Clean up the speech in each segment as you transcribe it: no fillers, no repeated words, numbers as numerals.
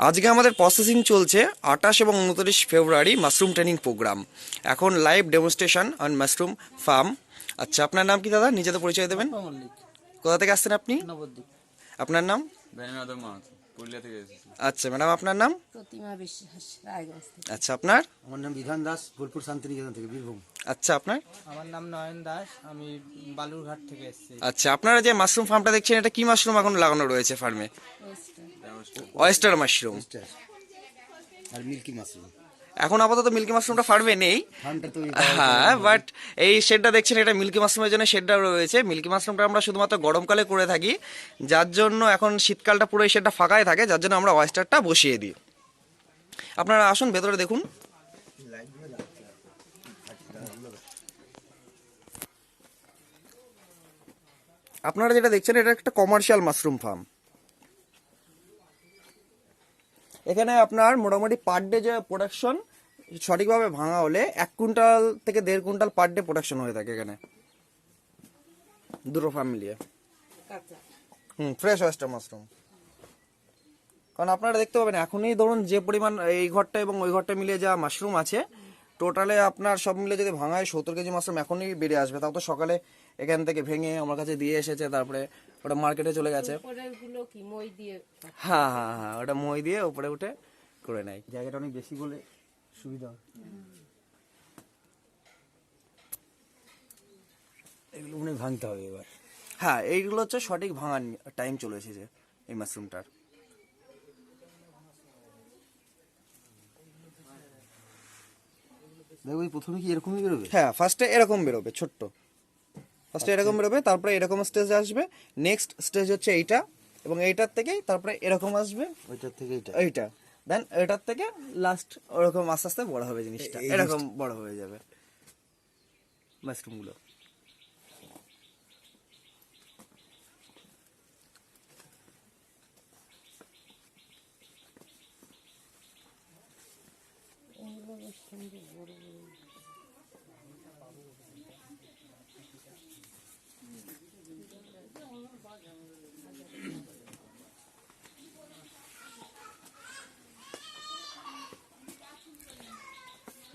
আজকে আমাদের প্রসেসিং চলছে 28 এবং 29 ফেব্রুয়ারি মাশরুম ট্রেনিং প্রোগ্রাম। এখন live demonstration on mushroom farm. আচ্ছা, আপনার নাম কি দাদা? নিজেদের পরিচয় দেবেন। কোথা থেকে আসছেন আপনি? নবদ্বীপ। আপনার নাম? পুরুলিয়া থেকে এসেছি। আচ্ছা ম্যাডাম, আপনার নাম? প্রতিমা বিশ্বাস, রায়গঞ্জ থেকে। আচ্ছা, আপনার? আমার নাম বিধান দাস, বোলপুর শান্তিনিকেতন থেকে, বীরভূম। আচ্ছা, আপনার? আমার নাম নয়ন দাস, আমি বালুরঘাট থেকে এসেছি। আচ্ছা, আপনারা যে মাশরুম ফার্মটা দেখছেন, এটা কি মাশরুম এখন লাগানো রয়েছে ফার্মে? অয়েস্টার মাশরুম আর মিল্কি মাশরুম। এখন আপাতত মিল্কি মাশরুমটা ফার্মে নেই। ফার্মটা তো হ্যাঁ, বাট এই শেডটা দেখছেন, এটা মিল্কি মাশরুমের জন্য শেডটা রয়েছে। মিল্কি মাশরুমটা আমরা শুধুমাত্র গরমকালে করে থাকি, যার জন্য এখন শীতকালটা পুরো এই শেডটা ফাঁকাই থাকে, যার জন্য আমরা অয়েস্টারটা বসিয়ে দিই। আপনারা আসুন, ভেতরে দেখুন। আপনারা যেটা দেখছেন, এটা একটা কমার্শিয়াল মাশরুম ফার্ম। এখানে আপনার মোটামুটি পার ডে যে প্রোডাকশন সঠিকভাবে ভাঙা হলে 1 কুইন্টাল থেকে 1.5 কুইন্টাল পার ডে প্রোডাকশন হয়ে থাকে এখানে, দুটো ফার্ম মিলিয়ে। Fresh oyster mushroom. কারণ আপনারা দেখতে পাবেন এখনই ধরুন যে পরিমাণ এই ঘরটা এবং ওই ঘরটা মিলিয়ে যা মাশরুম আছে, টোটালে আপনার সব মিলে যদি ভাঙায় 70 কেজি মাশরুম এখনই বেরিয়ে আসবে। তাও তো সকালে এখান থেকে ভেঙে আমার কাছে দিয়ে এসেছে, তারপরে ওটা মার্কেটে চলে গেছে। হ্যাঁ হ্যাঁ হ্যাঁ, ওটা মই দিয়ে উপরে উঠে করে নেয়। জায়গাটা অনেক বেশি বলে সুবিধা হয়। এগুলো মনে হয় ভাঙতে হবে এবার। হ্যাঁ, এইগুলো হচ্ছে সঠিক ভাঙার টাইম চলে এসেছে এই মাশরুমটার। দেখো প্রথমে কি এরকমই বেরোবে? হ্যাঁ, ফার্স্টে এরকম বেরোবে, ছোট্ট ফার্স্টে এরকম বেরোবে, তারপরে এরকম স্টেজ আসবে। নেক্সট স্টেজ হচ্ছে এইটা, এবং এইটার থেকেই তারপরে এরকম আসবে, ওইটার থেকে এইটা। এইটা, দেন এটার থেকে লাস্ট ওরকম আস্তে আস্তে বড় হবে জিনিসটা, এরকম বড় হয়ে যাবে মাশরুমগুলো।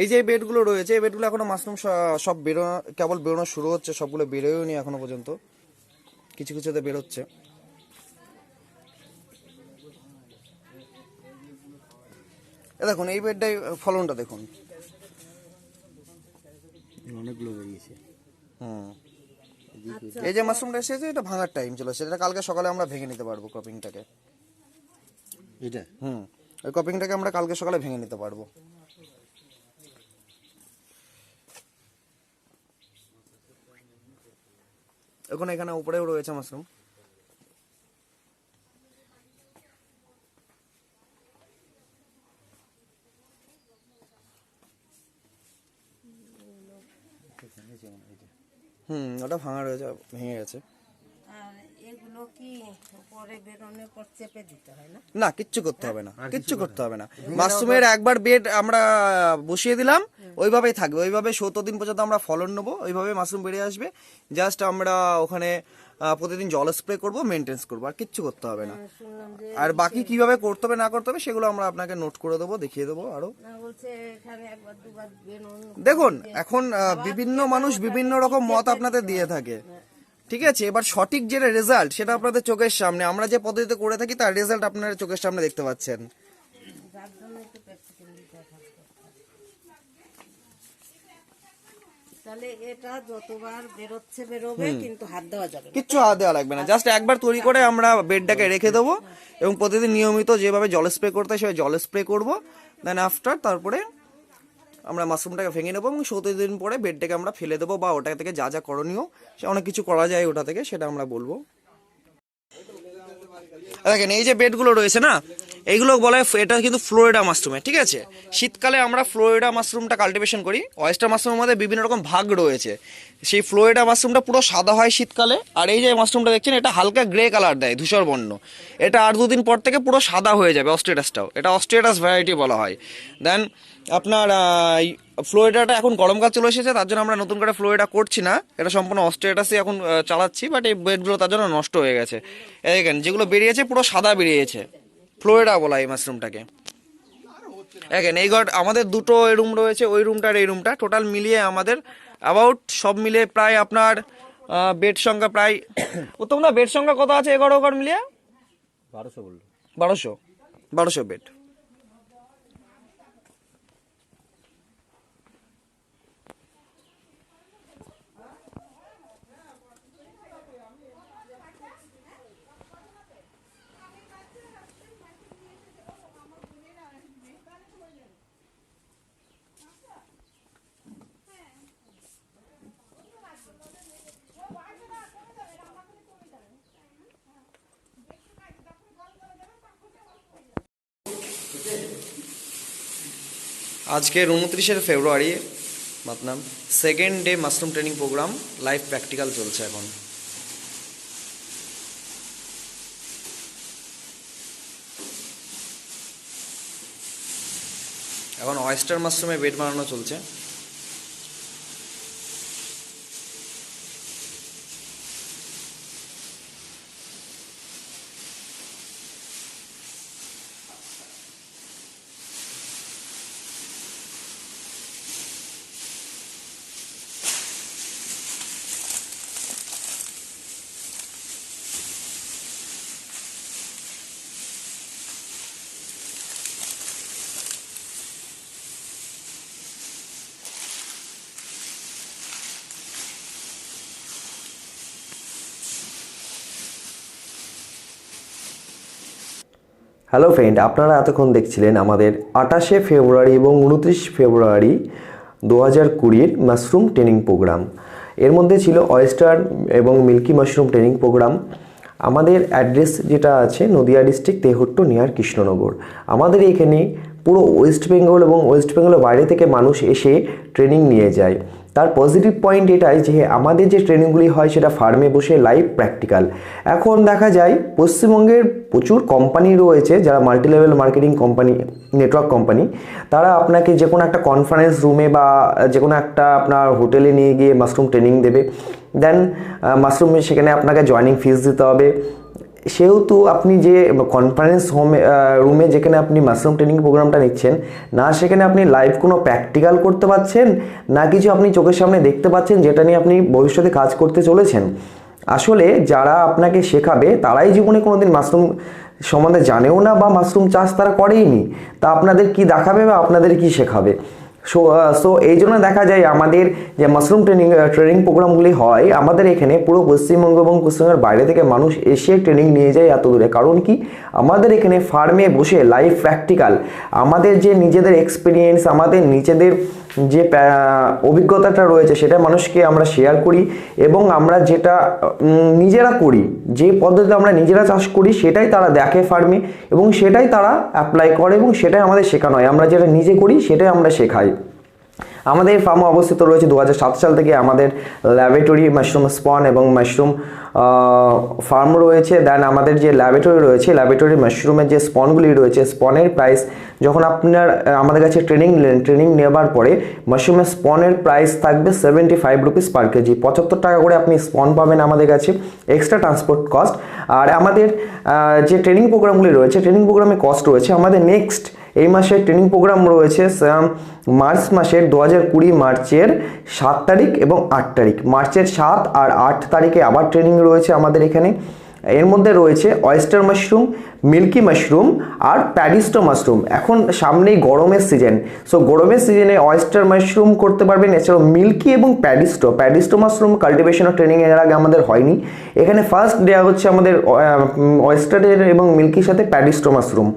এই যে বেডগুলো রয়েছে, এই বেডগুলো এখনো মাশরুম সব বেরোনো, কেবল বেরোনো শুরু হচ্ছে, সবগুলো বেরোয়নি এখনো পর্যন্ত, কিছু কিছুতে বেরোচ্ছে। দেখুন এই বেডটাই ফলনটা দেখুন। অনেকগুলো বেরিয়েছে। হুম, এই যে মাশরুমটা এসেছে, এটা ভাঙার টাইম চলে এসেছে। এটা কালকে সকালে আমরা ভেঙে নিতে পারবো ক্রপিংটাকে। এটা ওই ক্রপিংটাকে আমরা কালকে সকালে ভেঙে নিতে পারবো। এখন এখানে উপরেও রয়েছে মাশরুম। ওটা ভাঙা রয়েছে, ভেঙে গেছে। আর এগুলো কি পরে বেরোনোর পর চেপে দিতে হয় না? না, কিচ্ছু করতে হবে না, কিচ্ছু করতে হবে না। মাশরুমের একবার বেড আমরা বসিয়ে দিলাম, ওইভাবেই থাকবে, ওইভাবে 70 দিন পর্যন্ত আমরা ফলন নেবো, ওইভাবে মাশরুম বেরিয়ে আসবে। জাস্ট আমরা ওখানে প্রতিদিন জল স্প্রে করবো, মেনটেন্স করবো, আর কিচ্ছু করতে হবে না। আর বাকি কিভাবে করতে হবে না করতে হবে সেগুলো আমরা আপনাকে নোট করে দেবো, দেখিয়ে দেবো আরো। দেখুন এখন বিভিন্ন মানুষ বিভিন্ন রকম মত আপনাদের দিয়ে থাকে, ঠিক আছে? এবার সঠিক যেটা রেজাল্ট সেটা আপনাদের চোখের সামনে, আমরা যে পদ্ধতিতে করে থাকি তার রেজাল্ট আপনারা চোখের সামনে দেখতে পাচ্ছেন। তাহলে এটা যতবার বেরোচ্ছে বেরোবে, কিন্তু হাত দেওয়া যাবে না, কিচ্ছু হাত দেওয়া লাগবে না। জাস্ট একবার তৈরি করে আমরা বেডটাকে রেখে দেবো, এবং প্রতিদিন নিয়মিত যেভাবে জল স্প্রে করতে হয় সেভাবে জল স্প্রে করবো। দেন আফটার তারপরে আমরা মাশরুমটাকে ভেঙে নেবো, এবং 70 দিন পরে বেডটাকে আমরা ফেলে দেবো, বা ওটা থেকে যা যা করণীয় সে অনেক কিছু করা যায় ওটা থেকে, সেটা আমরা বলবো। দেখেন এই যে বেডগুলো রয়েছে না, এইগুলো বলে এটা কিন্তু ফ্লোরিডা মাশরুমে, ঠিক আছে? শীতকালে আমরা ফ্লোরিডা মাশরুমটা কাল্টিভেশন করি। অয়েস্টার মাশরুমের মধ্যে বিভিন্ন রকম ভাগ রয়েছে। সেই ফ্লোরিডা মাশরুমটা পুরো সাদা হয় শীতকালে, আর এই যে মাশরুমটা দেখছেন এটা হালকা গ্রে কালার দেয়, ধূসর বর্ণ। এটা 8-2 দিন পর থেকে পুরো সাদা হয়ে যাবে। অস্ট্রেটাসটাও, এটা অস্ট্রেটাস ভ্যারাইটি বলা হয়। দেন আপনার ফ্লোরিডাটা এখন গরমকাল চলে এসেছে, তার জন্য আমরা নতুন করে ফ্লোরিডা করছি না, এটা সম্পূর্ণ অস্ট্রেটাসই এখন চালাচ্ছি। বাট এই বেডগুলো তার জন্য নষ্ট হয়ে গেছে। দেখেন যেগুলো বেরিয়েছে পুরো সাদা বেরিয়েছে, ফ্লোরিডা বলা এই মাশরুমটাকে। দেখেন এই ঘর আমাদের দুটো রুম রয়েছে, ওই রুমটার এই রুমটা, টোটাল মিলিয়ে আমাদের অ্যাবাউট সব মিলিয়ে প্রায় আপনার বেড সংখ্যা প্রায় উত্তম না, বেড সংখ্যা কত আছে এগারো ঘর মিলিয়ে? 1200 বললো। 1200 বেড। আজকের 29শে ফেব্রুয়ারি मतलब second day mushroom training program live practical চলছে এখন। এখন অয়েস্টার মাশরুমে বেড বানানো চলছে। হ্যালো ফ্রেন্ড, আপনারা এতক্ষণ দেখছিলেন আমাদের 28শে ফেব্রুয়ারি এবং 29 ফেব্রুয়ারি 2020 মাশরুম ট্রেনিং প্রোগ্রাম। এর মধ্যে ছিল অয়েস্টার এবং মিল্কি মাশরুম ট্রেনিং প্রোগ্রাম। আমাদের অ্যাড্রেস যেটা আছে নদিয়া ডিস্ট্রিক্ট তেহট্ট নিয়ার কৃষ্ণনগর। আমাদের এখানে পুরো ওয়েস্ট বেঙ্গল এবং ওয়েস্ট বেঙ্গলের বাইরে থেকে মানুষ এসে ট্রেনিং নিয়ে যায়। তার পজিটিভ পয়েন্ট এটাই যে আমাদের যে ট্রেনিংগুলি হয় সেটা ফার্মে বসে লাইভ প্র্যাকটিক্যাল। এখন দেখা যায় পশ্চিমবঙ্গের প্রচুর কোম্পানি রয়েছে যারা multi level marketing company, network company, তারা আপনাকে যে কোনো একটা কনফারেন্স রুমে বা যে কোনো একটা আপনার হোটেলে নিয়ে গিয়ে মাশরুম ট্রেনিং দেবে। দেন মাশরুমে সেখানে আপনাকে জয়নিং ফিস দিতে হবে। সেহেতু আপনি যে কনফারেন্স রুমে যেখানে আপনি মাশরুম ট্রেনিং প্রোগ্রামটা নিচ্ছেন, না সেখানে আপনি লাইভ কোনো প্র্যাকটিক্যাল করতে পারছেন, না কিছু আপনি চোখের সামনে দেখতে পাচ্ছেন যেটা নিয়ে আপনি ভবিষ্যতে কাজ করতে চলেছেন। আসলে যারা আপনাকে শেখাবে তারাই জীবনে কোনোদিন মাশরুম সম্বন্ধে জানেও না বা মাশরুম চাষ তারা করেইনি, তা আপনাদের কি দেখাবে বা আপনাদের কি শেখাবে? সো এই জন্য দেখা যায় আমাদের যে মাশরুম ট্রেনিং প্রোগ্রামগুলি হয় আমাদের এখানে পুরো পশ্চিমবঙ্গ এবং পশ্চিমবঙ্গের বাইরে থেকে মানুষ এসে ট্রেনিং নিয়ে যায় এত দূরে। কারণ কি, আমাদের এখানে ফার্মে বসে লাইভ প্র্যাকটিক্যাল আমাদের যে নিজেদের এক্সপিরিয়েন্স, আমাদের নিজেদের যে অভিজ্ঞতাটা রয়েছে সেটা মানুষকে আমরা শেয়ার করি এবং আমরা যেটা নিজেরা করি, যে পদ্ধতিতে আমরা নিজেরা চাষ করি সেটাই তারা দেখে ফার্মে এবং সেটাই তারা অ্যাপ্লাই করে এবং সেটাই আমাদের শেখানো হয়। আমরা যেটা নিজে করি সেটাই আমরা শেখাই। আমাদের ফার্মে অবস্থিত রয়েছে 2007 সাল থেকে আমাদের ল্যাবরেটরি, মাশরুম স্পন এবং মাশরুম ফার্ম রয়েছে। দেন আমাদের যে ল্যাবরেটরি রয়েছে, ল্যাবরেটরি মাশরুমের যে স্পনগুলি রয়েছে, স্পনের প্রাইস যখন আপনার আমাদের কাছে ট্রেনিং নেবার পরে মাশরুমের স্পনের প্রাইস থাকবে 75 রুপিস পার কেজি। 75 টাকা করে আপনি স্পন পাবেন আমাদের কাছে, এক্সট্রা ট্রান্সপোর্ট কস্ট। আর আমাদের যে ট্রেনিং প্রোগ্রামগুলি রয়েছে, ট্রেনিং প্রোগ্রামে কস্ট রয়েছে। আমাদের নেক্সট এই মাসের ট্রেনিং প্রোগ্রাম রয়েছে মার্চ মাসের 2020 মার্চের 7 তারিখ এবং 8 তারিখ। মার্চের 7 আর 8 তারিখে আবার ট্রেনিং রয়েছে আমাদের এখানে। এর মধ্যে রয়েছে অয়েস্টার মাশরুম, মিল্কি মাশরুম আর প্যাডিস্টো মাশরুম। এখন সামনেই গরমের সিজন, সো গরমের সিজনে অয়েস্টার মাশরুম করতে পারবেন, এছাড়াও মিল্কি এবং প্যাডিস্টো মাশরুম কাল্টিভেশন ও ট্রেনিং এর আগে আমাদের হয়নি। এখানে ফার্স্ট দেওয়া হচ্ছে আমাদের অয়েস্টারের এবং মিল্কির সাথে প্যাডিস্টো মাশরুম।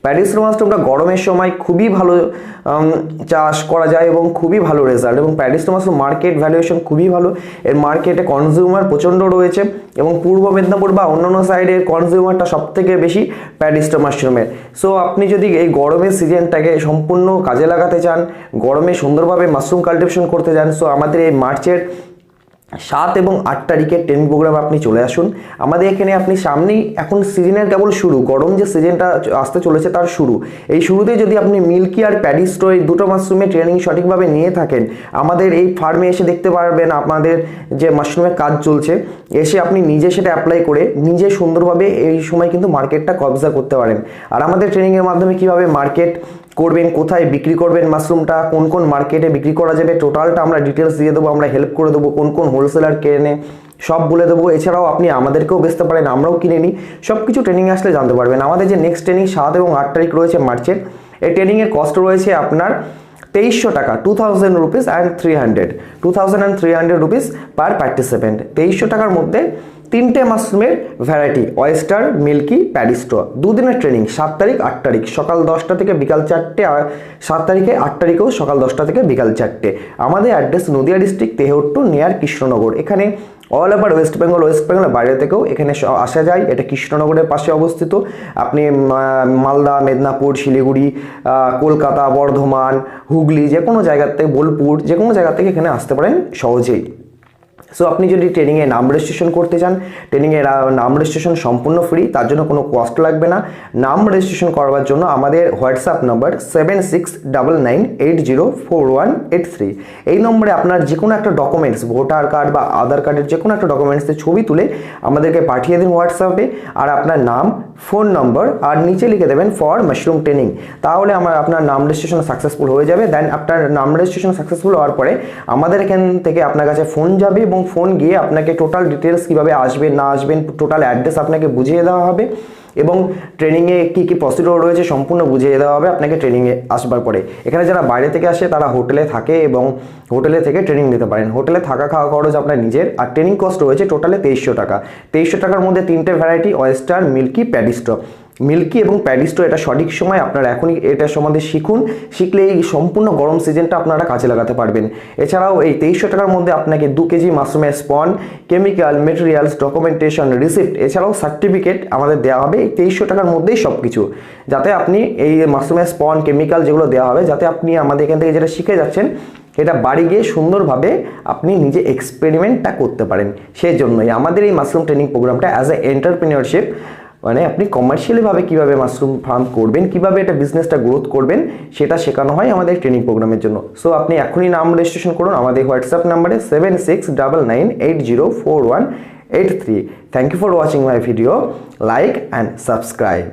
প্যাডিস্টো মাশরুমটা গরমের সময় খুবই ভালো চাষ করা যায় এবং খুবই ভালো রেজাল্ট, এবং প্যাডিস্টো মাশরুম মার্কেট ভ্যালুয়েশন খুবই ভালো। এর মার্কেটে কনজিউমার প্রচণ্ড রয়েছে এবং পূর্ব মেদিনীপুর বা অন্যান্য সাইডের কনজিউমারটা সব থেকে বেশি প্যাডিস্টো মাশরুমের। সো আপনি যদি এই গরমের সিজনটাকে সম্পূর্ণ কাজে লাগাতে চান, গরমে সুন্দরভাবে মাশরুম কাল্টিভেশন করতে চান, সো আমাদের এই মার্চের 7 এবং 8 তারিখের ট্রেনিং প্রোগ্রাম আপনি চলে আসুন আমাদের এখানে। আপনি সামনেই এখন সিজনের কেবল শুরু, গরম যে সিজনটা আসতে চলেছে তার শুরু। এই শুরুতে যদি আপনি মিল্কি আর প্যাডিস্টো এই দুটো মাশরুমের ট্রেনিং সঠিকভাবে নিয়ে থাকেন, আমাদের এই ফার্মে এসে দেখতে পারবেন আপনাদের যে মাশরুমের কাজ চলছে, এসে আপনি নিজে সেটা অ্যাপ্লাই করে নিজে সুন্দরভাবে এই সময় কিন্তু মার্কেটটা কবজা করতে পারেন। আর আমাদের ট্রেনিংয়ের মাধ্যমে কীভাবে মার্কেট করবেন, কোথায় বিক্রি করবেন মাশরুমটা, কোন কোন মার্কেটে বিক্রি করা যাবে, টোটালটা আমরা ডিটেলস দিয়ে দেবো, আমরা হেল্প করে দেবো, কোন কোন হোলসেলার কেনে সব বলে দেবো। এছাড়াও আপনি আমাদেরকেও বেচতে পারেন, আমরাও কিনে নিই, সব কিছু ট্রেনিং আসলে জানতে পারবেন। আমাদের যে নেক্সট ট্রেনিং 7 এবং 8 তারিখ রয়েছে মার্চের, এই ট্রেনিংয়ের কস্ট রয়েছে আপনার 2300 টাকা, 2000 rupees and 300 rupees per participant. 2300 টাকার মধ্যে 3টে মাশরুমের ভ্যারাইটি, অয়েস্টার, মিল্কি, প্যাডিস্টো, দুদিনের ট্রেনিং 7 তারিখ 8 তারিখ সকাল 10টা থেকে বিকাল 4টে, আর 7 তারিখে 8 তারিখেও সকাল 10টা থেকে বিকাল 4টে। আমাদের address Nadia district, Tehatta, near Krishnanagar. এখানে অল ওভার ওয়েস্ট বেঙ্গলের বাইরে থেকেও এখানে আসা যায়। এটা কৃষ্ণনগরের পাশে অবস্থিত। আপনি মালদা, মেদিনীপুর, শিলিগুড়ি, কলকাতা, বর্ধমান, হুগলি, যে কোনো জায়গার থেকে, বোলপুর, যে কোনো জায়গা থেকে এখানে আসতে পারেন সহজেই। সো আপনি যদি ট্রেনিংয়ে নাম রেজিস্ট্রেশন করতে চান, ট্রেনিংয়ে নাম রেজিস্ট্রেশন সম্পূর্ণ ফ্রি, তার জন্য কোনো কস্ট লাগবে না। নাম রেজিস্ট্রেশন করবার জন্য আমাদের হোয়াটসঅ্যাপ নাম্বার 7699804183, এই নম্বরে আপনার যে কোনো একটা ডকুমেন্টস, ভোটার কার্ড বা আধার কার্ডের যে কোনো একটা ডকুমেন্টসের ছবি তুলে আমাদেরকে পাঠিয়ে দিন হোয়াটসঅ্যাপে, আর আপনার নাম, ফোন নম্বর আর নিচে লিখে দেবেন ফর মাশরুম ট্রেনিং। তাহলে আপনার নাম রেজিস্ট্রেশন সাকসেসফুল হয়ে যাবে। দেন আপনার নাম রেজিস্ট্রেশন সাকসেসফুল হওয়ার পরে আমাদের এখান থেকে আপনার কাছে ফোন যাবে, এবং ফোন গিয়ে আপনাকে টোটাল ডিটেলস কীভাবে আসবেন না আসবেন, টোটাল অ্যাড্রেস আপনাকে বুঝিয়ে দেওয়া হবে, এবং ট্রেনিংয়ে কী কী প্রসিডিওর রয়েছে সম্পূর্ণ বুঝিয়ে দেওয়া হবে আপনাকে ট্রেনিংয়ে আসবার পরে। এখানে যারা বাইরে থেকে আসে তারা হোটেলে থাকে এবং হোটেলে থেকে ট্রেনিং নিতে পারেন। হোটেলে থাকা খাওয়া খরচ আপনার নিজের। আর ট্রেনিং কস্ট রয়েছে টোটালে 2300 টাকা। 2300 টাকার মধ্যে 3টে ভ্যারাইটি, অয়েস্টার, মিল্কি, প্যাডিস্টো। মিল্কি এবং প্যাডিস্টো এটা সঠিক সময় আপনারা এখনই এটা সম্বন্ধে শিখুন, শিখলে এই সম্পূর্ণ গরম সিজনটা আপনারা কাজে লাগাতে পারবেন। এছাড়াও এই 2300 টাকার মধ্যে আপনাকে 2 কেজি মাশরুমের স্পন, কেমিক্যাল, মেটেরিয়ালস, ডকুমেন্টেশন, রিসিপ্ট, এছাড়াও সার্টিফিকেট আমাদের দেওয়া হবে এই 2300 টাকার মধ্যেই সব কিছু, যাতে আপনি এই মাশরুমের স্পন, কেমিক্যাল যেগুলো দেওয়া হবে, যাতে আপনি আমাদের এখান থেকে যেটা শিখে যাচ্ছেন এটা বাড়ি গিয়ে সুন্দরভাবে আপনি নিজে এক্সপেরিমেন্টটা করতে পারেন। সেই জন্যই আমাদের এই মাশরুম ট্রেনিং প্রোগ্রামটা অ্যাজ এ এন্টারপ্রেনিয়রশিপ, মানে আপনি কমার্শিয়ালিভাবে কীভাবে মাশরুম ফার্ম করবেন, কীভাবে এটা বিজনেসটা গ্রোথ করবেন, সেটা শেখানো হয় আমাদের ট্রেনিং প্রোগ্রামের জন্য। সো আপনি এখনই নাম রেজিস্ট্রেশন করুন আমাদের হোয়াটসঅ্যাপ নাম্বারে 7699804183। Thank you for watching my video, like and subscribe.